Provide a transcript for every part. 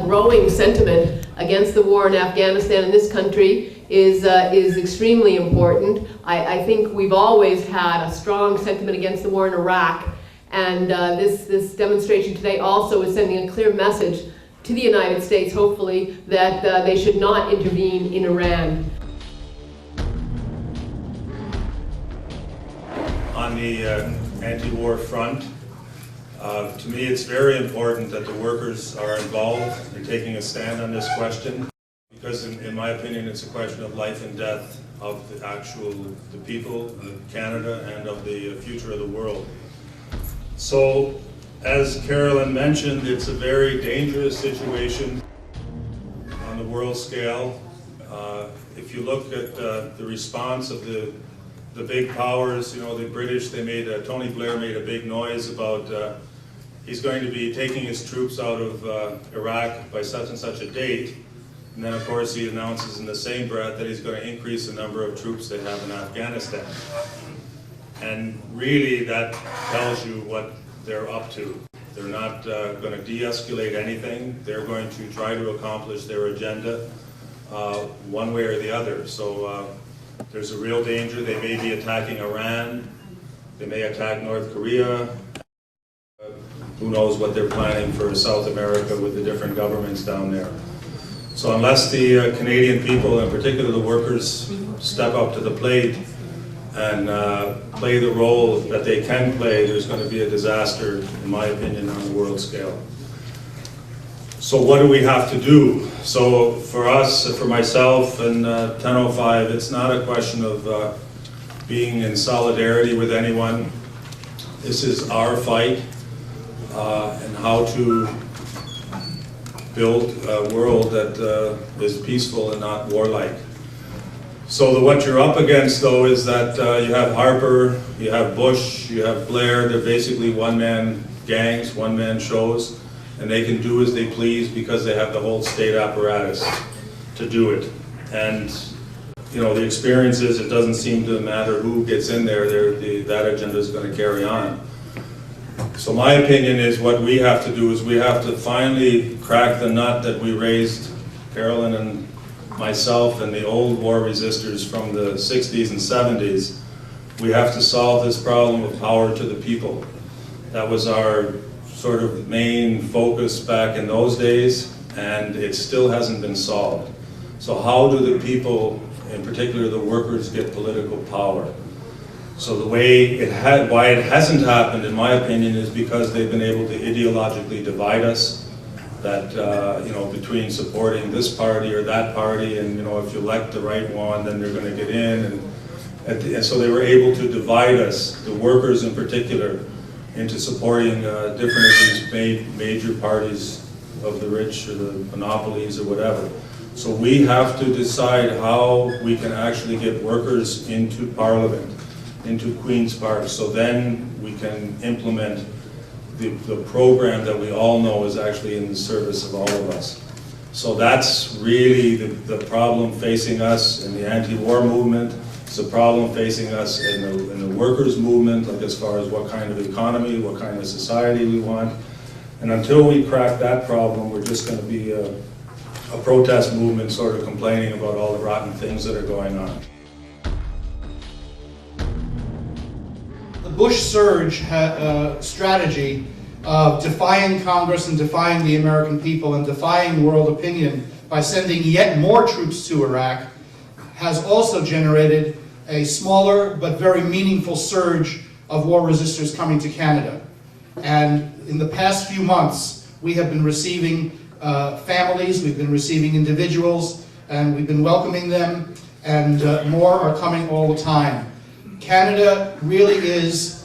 growing sentiment against the war in Afghanistan in this country is extremely important. I think we've always had a strong sentiment against the war in Iraq, and this demonstration today also is sending a clear message to the United States, hopefully, that they should not intervene in Iran. On the anti-war front, to me it's very important that the workers are involved in taking a stand on this question, because in my opinion it's a question of life and death of the people of Canada and of the future of the world. So, as Carolyn mentioned, it's a very dangerous situation on the world scale. If you look at the response of the big powers, you know, the British, Tony Blair made a big noise about he's going to be taking his troops out of Iraq by such and such a date. And then, of course, he announces in the same breath that he's going to increase the number of troops they have in Afghanistan. And really, that tells you what they're up to. They're not going to de-escalate anything. They're going to try to accomplish their agenda one way or the other. So there's a real danger. They may be attacking Iran. They may attack North Korea. Who knows what they're planning for South America with the different governments down there. So unless the Canadian people, in particular the workers, step up to the plate and play the role that they can play, there's going to be a disaster, in my opinion, on the world scale. So what do we have to do? So for us, for myself and 1005, it's not a question of being in solidarity with anyone. This is our fight and how to build a world that is peaceful and not warlike. So what you're up against, though, is that you have Harper, you have Bush, you have Blair. They're basically one-man gangs, one-man shows, and they can do as they please because they have the whole state apparatus to do it. And you know, the experience is it doesn't seem to matter who gets in there, that agenda is going to carry on. So my opinion is what we have to do is we have to finally crack the nut that we raised, Carolyn and myself and the old war resistors from the 60s and 70s. We have to solve this problem of power to the people. That was our sort of main focus back in those days, and it still hasn't been solved. So how do the people, in particular the workers, get political power? So the way why it hasn't happened, in my opinion, is because they've been able to ideologically divide us. That you know, between supporting this party or that party, and you know, if you elect the right one, then they're going to get in, and so they were able to divide us, the workers in particular, into supporting different of these major parties of the rich or the monopolies or whatever. So we have to decide how we can actually get workers into Parliament, into Queen's Park, so then we can implement the program that we all know is actually in the service of all of us. So that's really the problem facing us in the anti-war movement. It's a problem facing us in the workers' movement, like as far as what kind of economy, what kind of society we want. And until we crack that problem, we're just going to be a protest movement sort of complaining about all the rotten things that are going on. The Bush surge strategy of defying Congress and defying the American people and defying world opinion by sending yet more troops to Iraq has also generated a smaller but very meaningful surge of war resistors coming to Canada. And in the past few months, we have been receiving families, we've been receiving individuals, and we've been welcoming them, and more are coming all the time. Canada really is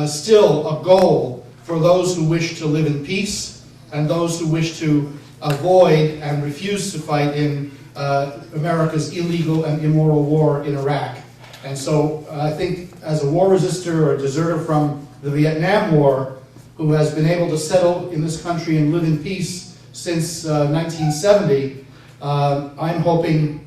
still a goal for those who wish to live in peace and those who wish to avoid and refuse to fight in America's illegal and immoral war in Iraq. And so I think as a war resistor or a deserter from the Vietnam War who has been able to settle in this country and live in peace since 1970, I'm hoping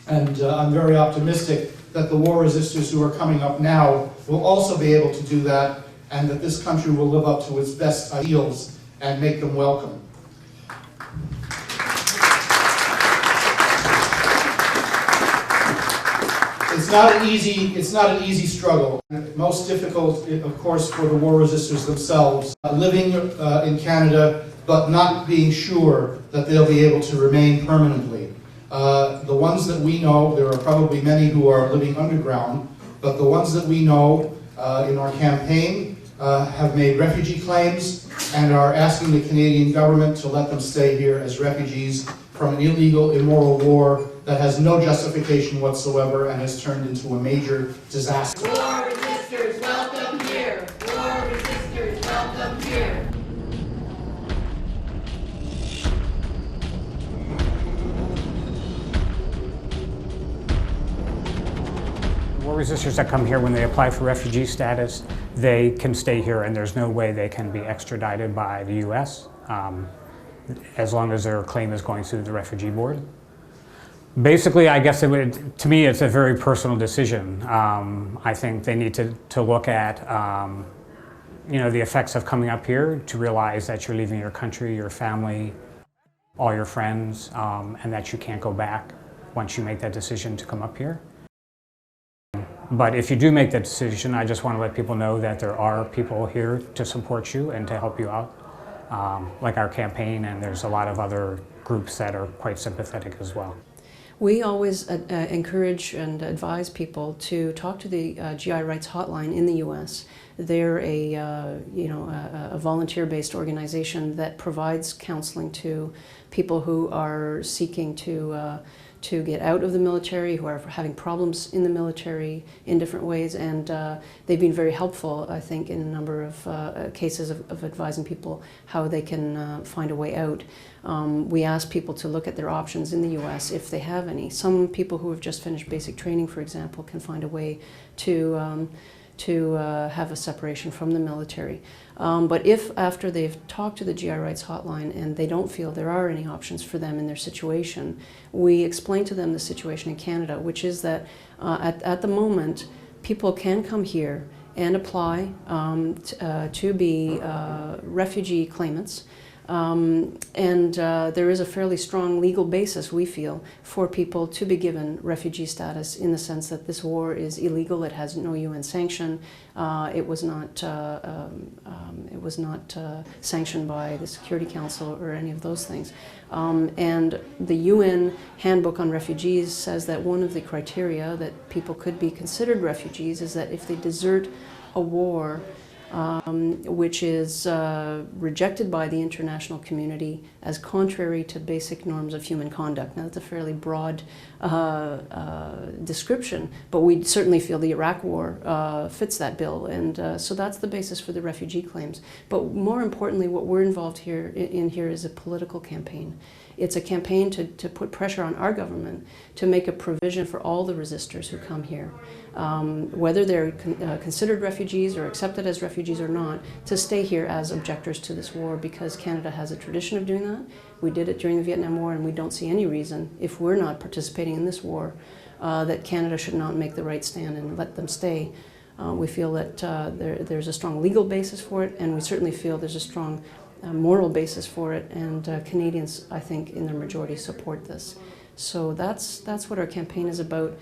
and I'm very optimistic that the war resistors who are coming up now will also be able to do that, and that this country will live up to its best ideals and make them welcome. not an easy struggle. Most difficult, of course, for the war resistors themselves, living in Canada, but not being sure that they'll be able to remain permanently. The ones that we know, there are probably many who are living underground, but the ones that we know in our campaign have made refugee claims and are asking the Canadian government to let them stay here as refugees from an illegal, immoral war that has no justification whatsoever and has turned into a major disaster. War resistors, welcome here. War resistors, welcome here. War resistors that come here, when they apply for refugee status, they can stay here and there's no way they can be extradited by the US as long as their claim is going through the refugee board. Basically, I guess to me, it's a very personal decision. I think they need to look at the effects of coming up here, to realize that you're leaving your country, your family, all your friends, and that you can't go back once you make that decision to come up here. But if you do make that decision, I just want to let people know that there are people here to support you and to help you out, like our campaign, and there's a lot of other groups that are quite sympathetic as well. We always encourage and advise people to talk to the GI Rights Hotline in the U.S. They're a volunteer-based organization that provides counseling to people who are seeking to get out of the military, who are having problems in the military in different ways, and they've been very helpful, I think, in a number of cases of advising people how they can find a way out. We ask people to look at their options in the U.S. if they have any. Some people who have just finished basic training, for example, can find a way to have a separation from the military. But if after they've talked to the GI Rights Hotline and they don't feel there are any options for them in their situation, we explain to them the situation in Canada, which is that at the moment, people can come here and apply to be refugee claimants. There is a fairly strong legal basis, we feel, for people to be given refugee status, in the sense that this war is illegal. It has no UN sanction. It was not sanctioned by the Security Council or any of those things. And the UN Handbook on Refugees says that one of the criteria that people could be considered refugees is that if they desert a war which is rejected by the international community as contrary to basic norms of human conduct. Now, that's a fairly broad description, but we certainly feel the Iraq War fits that bill, and so that's the basis for the refugee claims. But more importantly, what we're involved in here is a political campaign. It's a campaign to put pressure on our government to make a provision for all the resistors who come here, whether they're considered refugees or accepted as refugees or not, to stay here as objectors to this war, because Canada has a tradition of doing that. We did it during the Vietnam War, and we don't see any reason, if we're not participating in this war, that Canada should not make the right stand and let them stay. We feel that there's a strong legal basis for it, and we certainly feel there's a strong moral basis for it, and Canadians, I think, in their majority support this. So that's what our campaign is about.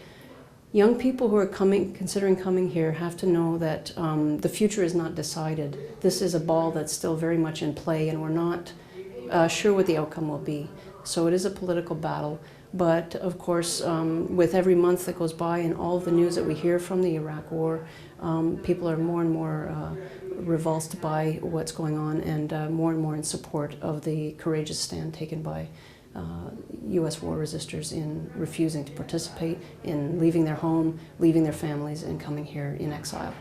Young people who are considering coming here have to know that the future is not decided. This is a ball that's still very much in play, and we're not sure what the outcome will be. So it is a political battle. But of course, with every month that goes by and all of the news that we hear from the Iraq War, people are more and more revulsed by what's going on, and more in support of the courageous stand taken by U.S. war resistors in refusing to participate, in leaving their home, leaving their families, and coming here in exile.